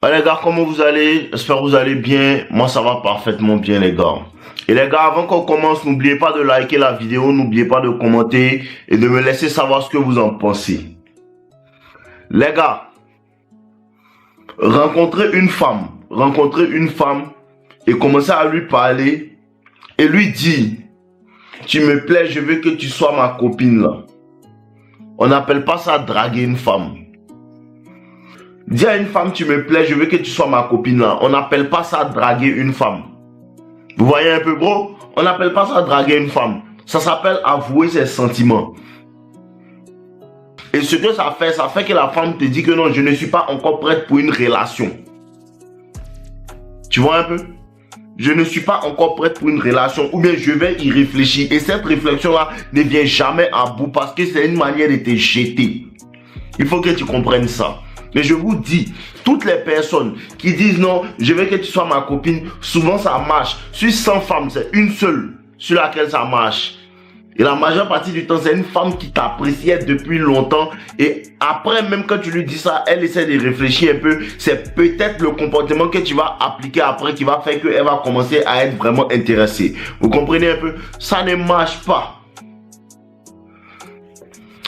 Les gars, comment vous allez? J'espère que vous allez bien. Moi, ça va parfaitement bien, les gars. Et les gars, avant qu'on commence, n'oubliez pas de liker la vidéo, n'oubliez pas de commenter et de me laisser savoir ce que vous en pensez. Les gars, rencontrer une femme et commencer à lui parler et lui dire, tu me plais, je veux que tu sois ma copine là. On n'appelle pas ça draguer une femme. Dire à une femme, tu me plais, je veux que tu sois ma copine là. On n'appelle pas ça draguer une femme. Vous voyez un peu, bro? On n'appelle pas ça draguer une femme. Ça s'appelle avouer ses sentiments. Et ce que ça fait que la femme te dit que non, je ne suis pas encore prête pour une relation. Tu vois un peu? Je ne suis pas encore prête pour une relation, ou bien je vais y réfléchir. Et cette réflexion-là ne vient jamais à bout parce que c'est une manière de te jeter. Il faut que tu comprennes ça. Mais je vous dis, toutes les personnes qui disent non, je veux que tu sois ma copine, souvent ça marche. Sur 100 femmes, c'est une seule sur laquelle ça marche. Et la majeure partie du temps, c'est une femme qui t'appréciait depuis longtemps. Et après, même quand tu lui dis ça, elle essaie de réfléchir un peu. C'est peut-être le comportement que tu vas appliquer après qui va faire qu'elle va commencer à être vraiment intéressée. Vous comprenez un peu? Ça ne marche pas.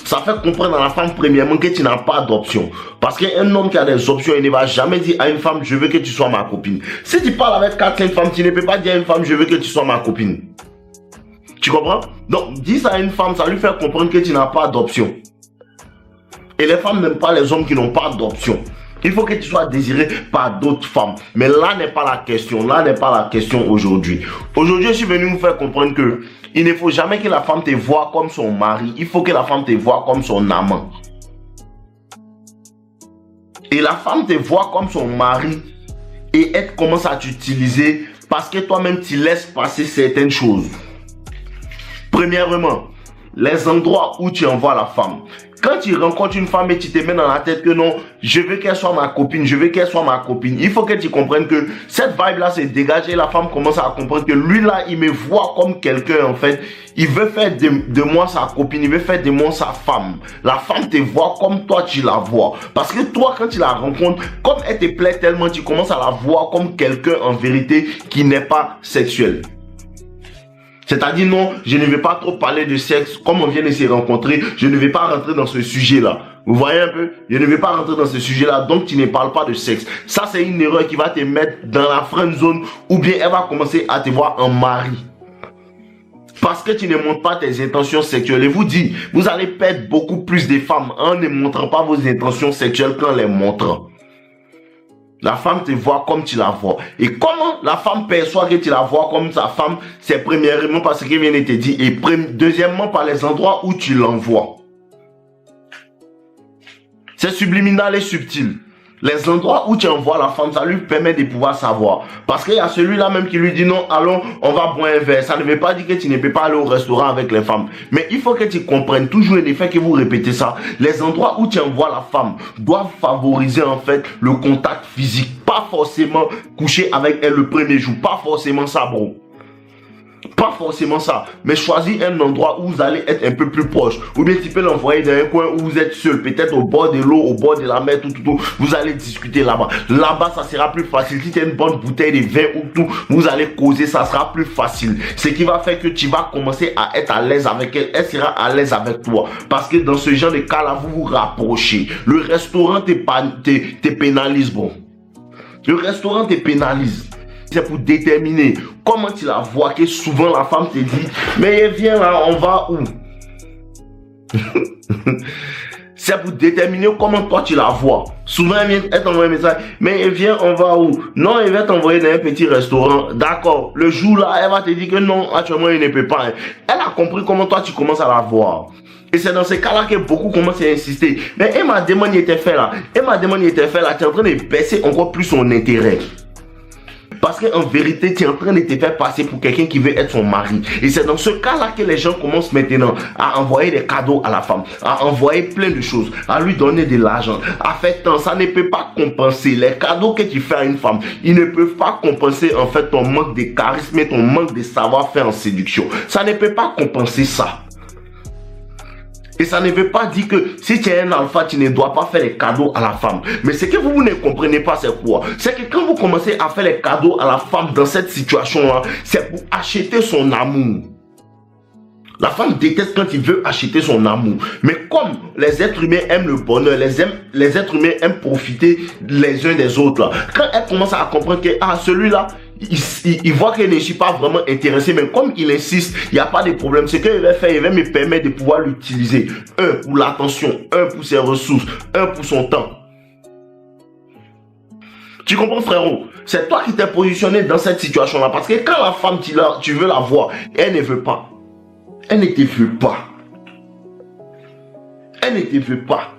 Ça fait comprendre à la femme premièrement que tu n'as pas d'option. Parce qu'un homme qui a des options, il ne va jamais dire à une femme, je veux que tu sois ma copine. Si tu parles avec 4-5 femmes, tu ne peux pas dire à une femme, je veux que tu sois ma copine. Tu comprends? Donc, dis ça à une femme, ça lui fait comprendre que tu n'as pas d'option. Et les femmes n'aiment pas les hommes qui n'ont pas d'option. Il faut que tu sois désiré par d'autres femmes. Mais là n'est pas la question. Là n'est pas la question aujourd'hui. Aujourd'hui, je suis venu vous faire comprendre que il ne faut jamais que la femme te voie comme son mari. Il faut que la femme te voie comme son amant. Et la femme te voit comme son mari et elle commence à t'utiliser parce que toi-même tu laisses passer certaines choses. Premièrement, les endroits où tu envoies la femme. Quand tu rencontres une femme et tu te mets dans la tête que non, je veux qu'elle soit ma copine, je veux qu'elle soit ma copine. Il faut que tu comprennes que cette vibe-là se dégage et la femme commence à comprendre que lui là, il me voit comme quelqu'un en fait. Il veut faire de moi sa copine, il veut faire de moi sa femme. La femme te voit comme toi tu la vois. Parce que toi quand tu la rencontres, comme elle te plaît tellement, tu commences à la voir comme quelqu'un en vérité qui n'est pas sexuel. C'est-à-dire non, je ne vais pas trop parler de sexe, comme on vient de se rencontrer, je ne vais pas rentrer dans ce sujet-là. Vous voyez un peu? Je ne vais pas rentrer dans ce sujet-là, donc tu ne parles pas de sexe. Ça, c'est une erreur qui va te mettre dans la friend zone, ou bien elle va commencer à te voir en mari. Parce que tu ne montres pas tes intentions sexuelles. Et vous dites, vous allez perdre beaucoup plus de femmes en ne montrant pas vos intentions sexuelles qu'en les montrant. La femme te voit comme tu la vois. Et comment la femme perçoit que tu la vois comme sa femme? C'est premièrement parce qu'elle vient de te dire. Et deuxièmement par les endroits où tu l'envoies. C'est subliminal et subtil. Les endroits où tu envoies la femme, ça lui permet de pouvoir savoir. Parce qu'il y a celui-là même qui lui dit non, allons, on va boire un verre. Ça ne veut pas dire que tu ne peux pas aller au restaurant avec les femmes. Mais il faut que tu comprennes, toujours le fait que vous répétez ça. Les endroits où tu envoies la femme doivent favoriser en fait le contact physique. Pas forcément coucher avec elle le premier jour. Pas forcément ça, bro. Pas forcément ça, mais choisis un endroit où vous allez être un peu plus proche. Ou bien tu peux l'envoyer dans un coin où vous êtes seul, peut-être au bord de l'eau, au bord de la mer, tout. Vous allez discuter là-bas. Là-bas, ça sera plus facile. Si tu as une bonne bouteille de vin ou tout, vous allez causer, ça sera plus facile. Ce qui va faire que tu vas commencer à être à l'aise avec elle. Elle sera à l'aise avec toi. Parce que dans ce genre de cas-là, vous vous rapprochez. Le restaurant te pénalise, bon. Le restaurant te pénalise. C'est pour déterminer comment tu la vois que souvent la femme te dit mais viens là, on va où? C'est pour déterminer comment toi tu la vois. Souvent elle t'envoie un message mais viens, on va où? Non, elle va t'envoyer dans un petit restaurant. D'accord, le jour là elle va te dire que non, actuellement il ne peut pas. Elle a compris comment toi tu commences à la voir. Et c'est dans ce cas-là que beaucoup commencent à insister. Mais elle m'a demandé de faire là. Elle m'a demandé de faire là. Tu es en train de baisser encore plus son intérêt. Parce qu'en vérité, tu es en train de te faire passer pour quelqu'un qui veut être son mari. Et c'est dans ce cas-là que les gens commencent maintenant à envoyer des cadeaux à la femme, à envoyer plein de choses, à lui donner de l'argent, à faire tant. Ça ne peut pas compenser. Les cadeaux que tu fais à une femme, ils ne peuvent pas compenser en fait ton manque de charisme et ton manque de savoir-faire en séduction. Ça ne peut pas compenser ça. Et ça ne veut pas dire que si tu es un alpha, tu ne dois pas faire les cadeaux à la femme. Mais ce que vous ne comprenez pas, c'est quoi? C'est que quand vous commencez à faire les cadeaux à la femme dans cette situation-là, c'est pour acheter son amour. La femme déteste quand il veut acheter son amour. Mais comme les êtres humains aiment le bonheur, les êtres humains aiment profiter les uns des autres, là, quand elle commence à comprendre que celui-là, il voit qu'elle ne suis pas vraiment intéressée, mais comme il insiste, il n'y a pas de problème. Ce qu'il va faire, il va me permettre de pouvoir l'utiliser. Un pour l'attention, un pour ses ressources, un pour son temps. Tu comprends, frérot? C'est toi qui t'es positionné dans cette situation-là. Parce que quand la femme, tu veux la voir, elle ne veut pas. Elle ne te veut pas. Elle ne te veut pas.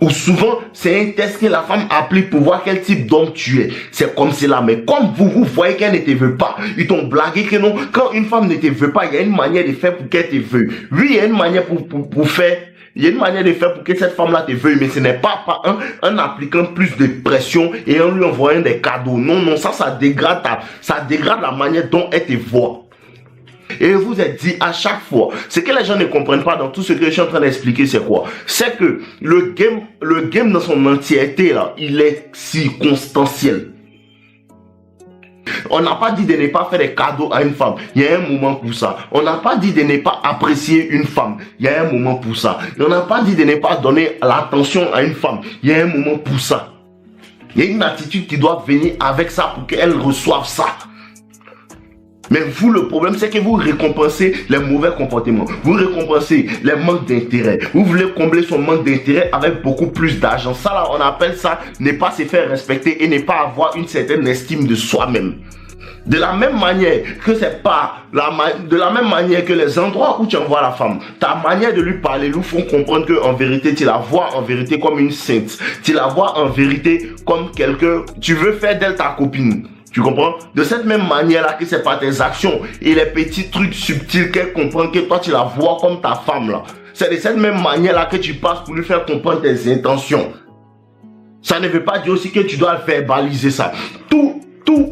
Ou souvent, c'est un test que la femme applique pour voir quel type d'homme tu es. C'est comme cela. Mais comme vous voyez qu'elle ne te veut pas, ils t'ont blagué que non. Quand une femme ne te veut pas, il y a une manière de faire pour qu'elle te veuille. Oui, il y a une manière pour faire. Il y a une manière de faire pour que cette femme-là te veuille, mais ce n'est pas en appliquant plus de pression et en lui envoyant des cadeaux. Non, non, ça dégrade la manière dont elle te voit. Et vous êtes dit à chaque fois, ce que les gens ne comprennent pas dans tout ce que je suis en train d'expliquer, c'est quoi? C'est que le game dans son entièreté, là, il est circonstanciel. On n'a pas dit de ne pas faire des cadeaux à une femme. Il y a un moment pour ça. On n'a pas dit de ne pas apprécier une femme. Il y a un moment pour ça. Et on n'a pas dit de ne pas donner l'attention à une femme. Il y a un moment pour ça. Il y a une attitude qui doit venir avec ça pour qu'elle reçoive ça. Mais vous, le problème, c'est que vous récompensez les mauvais comportements. Vous récompensez les manques d'intérêt. Vous voulez combler son manque d'intérêt avec beaucoup plus d'argent. Ça, là, on appelle ça ne pas se faire respecter et ne pas avoir une certaine estime de soi-même. De la même manière que c'est pas de la même manière que les endroits où tu envoies la femme, ta manière de lui parler lui font comprendre que en vérité tu la vois en vérité comme une sainte. Tu la vois en vérité comme quelqu'un. Tu veux faire d'elle ta copine. Tu comprends? De cette même manière-là que c'est par tes actions et les petits trucs subtils qu'elle comprend que toi tu la vois comme ta femme là. C'est de cette même manière-là que tu passes pour lui faire comprendre tes intentions. Ça ne veut pas dire aussi que tu dois le faire baliser ça. Tout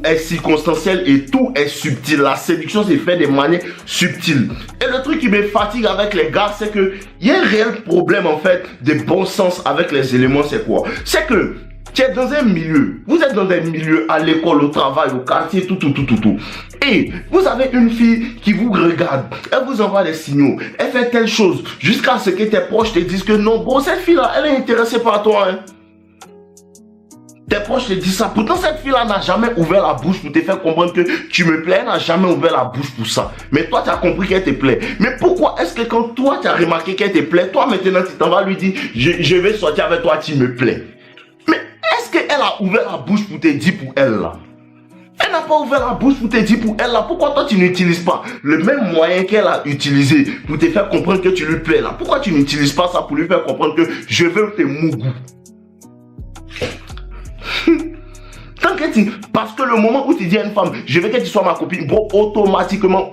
est circonstanciel et tout est subtil. La séduction se fait de manière subtile. Et le truc qui me fatigue avec les gars, c'est que il y a un réel problème en fait de bon sens avec les éléments. C'est quoi? C'est que tu es dans un milieu, vous êtes dans un milieu à l'école, au travail, au quartier, tout. Et vous avez une fille qui vous regarde, elle vous envoie des signaux, elle fait telle chose, jusqu'à ce que tes proches te disent que non, bon, cette fille-là, elle est intéressée par toi. Hein. Tes proches te disent ça. Pourtant, cette fille-là n'a jamais ouvert la bouche pour te faire comprendre que tu me plais. Elle n'a jamais ouvert la bouche pour ça. Mais toi, tu as compris qu'elle te plaît. Mais pourquoi est-ce que quand toi, tu as remarqué qu'elle te plaît, toi, maintenant, tu t'en vas lui dire, je vais sortir avec toi, tu me plais. Mais est-ce qu'elle a ouvert la bouche pour te dire pour elle, là? Elle n'a pas ouvert la bouche pour te dire pour elle, là. Pourquoi toi, tu n'utilises pas le même moyen qu'elle a utilisé pour te faire comprendre que tu lui plais, là? Pourquoi tu n'utilises pas ça pour lui faire comprendre que je veux tes mougous? Parce que le moment où tu dis à une femme, je veux que tu sois ma copine, bon, automatiquement,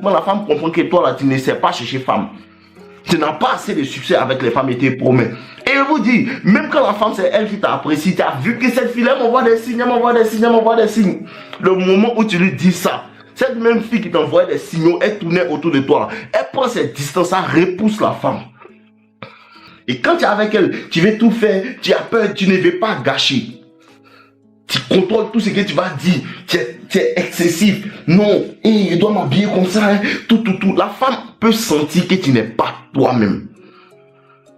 la femme comprend que toi, là, tu ne sais pas chercher femme. Tu n'as pas assez de succès avec les femmes et tes promets. Et je vous dis, même quand la femme, c'est elle qui t'a apprécié, tu as vu que cette fille, elle m'envoie des signes, Le moment où tu lui dis ça, cette même fille qui t'envoie des signaux, elle tournait autour de toi, elle prend cette distance, ça repousse la femme. Et quand tu es avec elle, tu veux tout faire, tu as peur, tu ne veux pas gâcher. Tu contrôles tout ce que tu vas dire. Tu es excessif. Non, je dois m'habiller comme ça. Hein. Tout. La femme peut sentir que tu n'es pas toi-même.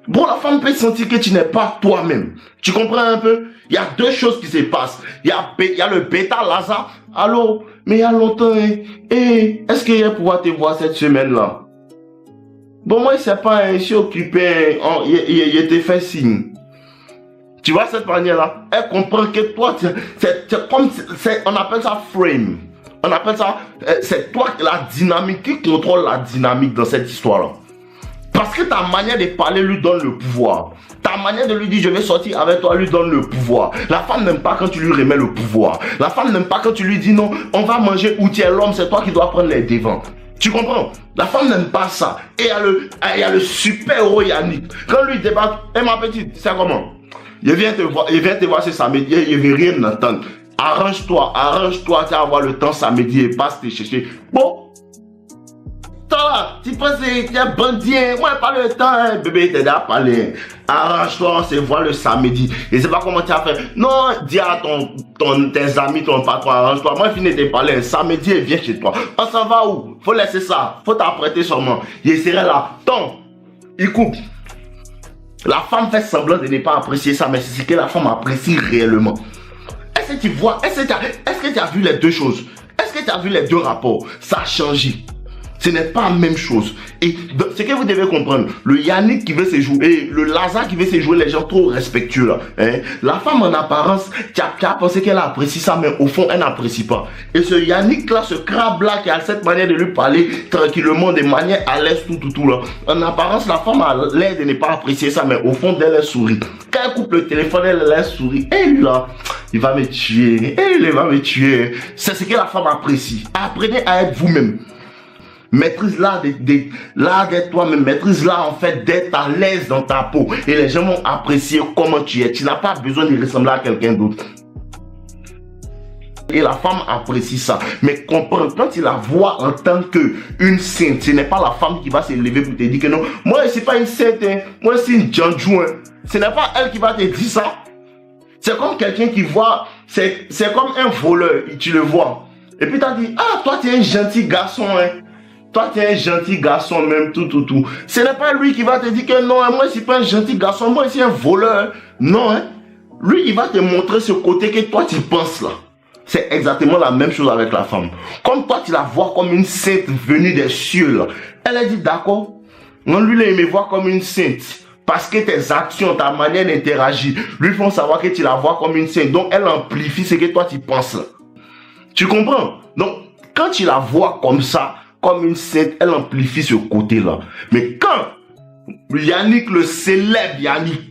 Bon, la femme peut sentir que tu n'es pas toi-même. Tu comprends un peu? Il y a deux choses qui se passent. Il y a le bêta Lazare. Allô? Mais il y a longtemps. Hein. Est-ce qu'il va pouvoir te voir cette semaine-là? Bon, moi, je ne sais pas. Hein. Je suis occupé. Il te fait signe. Tu vois cette manière-là, elle comprend que toi, on appelle ça frame. On appelle ça, c'est toi la dynamique qui contrôle la dynamique dans cette histoire-là. Parce que ta manière de parler lui donne le pouvoir. Ta manière de lui dire je vais sortir avec toi lui donne le pouvoir. La femme n'aime pas quand tu lui remets le pouvoir. La femme n'aime pas quand tu lui dis non, on va manger où tu es l'homme, c'est toi qui dois prendre les devants. Tu comprends? La femme n'aime pas ça. Et il y a le super-héros Yannick. Quand lui débat, ma petite, c'est comment? Je viens te voir ce samedi, je ne vais rien entendre. Arrange-toi, tu vas avoir le temps samedi et passe te chercher. Bon, temps là. Tu penses que tu es bandit, moi pas le temps, hein. Bébé, t'es déjà parlé. Arrange-toi, on se voit le samedi. Et c'est pas comment tu as fait. Non, dis à tes amis, ton patron, arrange-toi. Moi, je finis de parler. Samedi, et viens chez toi. On s'en va où? Faut laisser ça. Faut t'apprêter seulement. Il serait là. Ton, il coupe. La femme fait semblant de ne pas apprécier ça, mais c'est ce que la femme apprécie réellement. Est-ce que tu vois, est-ce que tu as vu les deux choses? Est-ce que tu as vu les deux rapports? Ça a changé. Ce n'est pas la même chose. Et ce que vous devez comprendre, le Yannick qui veut se jouer, le Lazare qui veut se jouer les gens trop respectueux là. Hein? La femme en apparence, tu as pensé qu'elle apprécie ça, mais au fond, elle n'apprécie pas. Et ce Yannick là, ce crabe là qui a cette manière de lui parler tranquillement, de manière à l'aise, tout là. En apparence, la femme a l'air de ne pas apprécier ça, mais au fond d'elle, elle sourit. Quand elle coupe le téléphone, elle sourit. Et lui là, il va me tuer. Il va me tuer. C'est ce que la femme apprécie. Apprenez à être vous-même. Maîtrise là d'être toi-même, maîtrise là en fait d'être à l'aise dans ta peau et les gens vont apprécier comment tu es. Tu n'as pas besoin de ressembler à quelqu'un d'autre. Et la femme apprécie ça. Mais comprends, quand tu la vois en tant qu'une sainte, ce n'est pas la femme qui va se lever pour te dire que non, moi je ne suis pas une sainte, hein. Moi c'est une djandjou. Hein. Ce n'est pas elle qui va te dire ça. C'est comme quelqu'un qui voit, c'est comme un voleur, tu le vois. Et puis tu as dit, ah toi tu es un gentil garçon, hein. Toi, tu es un gentil garçon même, tout. Ce n'est pas lui qui va te dire que non, moi, je ne suis pas un gentil garçon, moi, je suis un voleur. Non, hein. Lui, il va te montrer ce côté que toi, tu penses là. C'est exactement la même chose avec la femme. Comme toi, tu la vois comme une sainte venue des cieux là. Elle a dit, d'accord. Non, lui, il me voit comme une sainte. Parce que tes actions, ta manière d'interagir, lui font savoir que tu la vois comme une sainte. Donc, elle amplifie ce que toi, tu penses là. Tu comprends? Donc, quand tu la vois comme ça, comme une sainte, elle amplifie ce côté-là. Mais quand Yannick, le célèbre Yannick,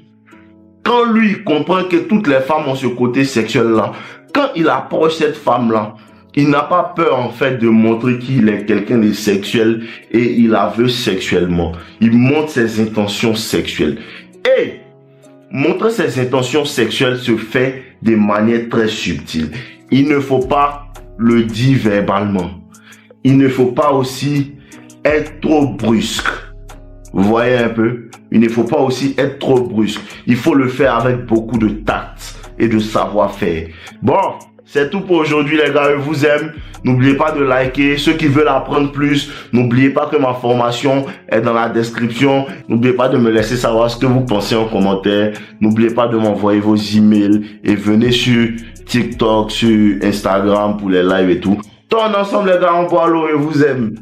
quand lui comprend que toutes les femmes ont ce côté sexuel-là, quand il approche cette femme-là, il n'a pas peur en fait de montrer qu'il est quelqu'un de sexuel et il la veut sexuellement. Il montre ses intentions sexuelles. Et montrer ses intentions sexuelles se fait de manière très subtile. Il ne faut pas le dire verbalement. Il ne faut pas aussi être trop brusque. Vous voyez un peu? Il ne faut pas aussi être trop brusque. Il faut le faire avec beaucoup de tact et de savoir-faire. Bon, c'est tout pour aujourd'hui les gars. Je vous aime. N'oubliez pas de liker. Ceux qui veulent apprendre plus, n'oubliez pas que ma formation est dans la description. N'oubliez pas de me laisser savoir ce que vous pensez en commentaire. N'oubliez pas de m'envoyer vos emails et venez sur TikTok, sur Instagram pour les lives et tout. Ensemble les gars, on boit l'eau et vous aime.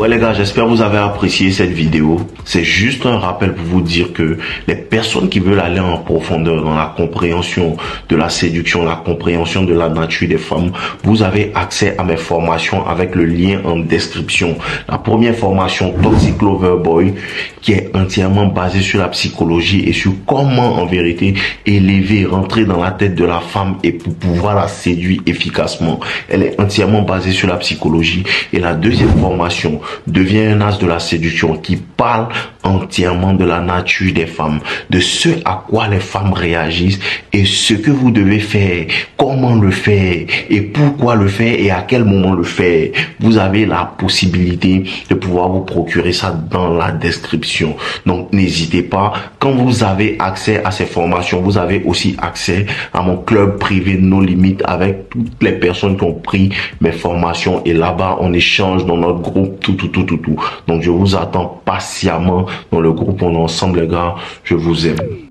Ouais les gars, j'espère que vous avez apprécié cette vidéo. C'est juste un rappel pour vous dire que les personnes qui veulent aller en profondeur dans la compréhension de la séduction, la compréhension de la nature des femmes, vous avez accès à mes formations avec le lien en description. La première formation, Toxic Lover Boy, qui est entièrement basée sur la psychologie et sur comment en vérité élever, rentrer dans la tête de la femme et pour pouvoir la séduire efficacement. Elle est entièrement basée sur la psychologie. Et la deuxième formation, devient un as de la séduction, qui parle entièrement de la nature des femmes, de ce à quoi les femmes réagissent et ce que vous devez faire, comment le faire et pourquoi le faire et à quel moment le faire. Vous avez la possibilité de pouvoir vous procurer ça dans la description. Donc n'hésitez pas. Quand vous avez accès à ces formations, vous avez aussi accès à mon club privé No Limites avec toutes les personnes qui ont pris mes formations et là-bas on échange dans notre groupe tout. Donc je vous attends patiemment dans le groupe. On est ensemble les gars. Je vous aime.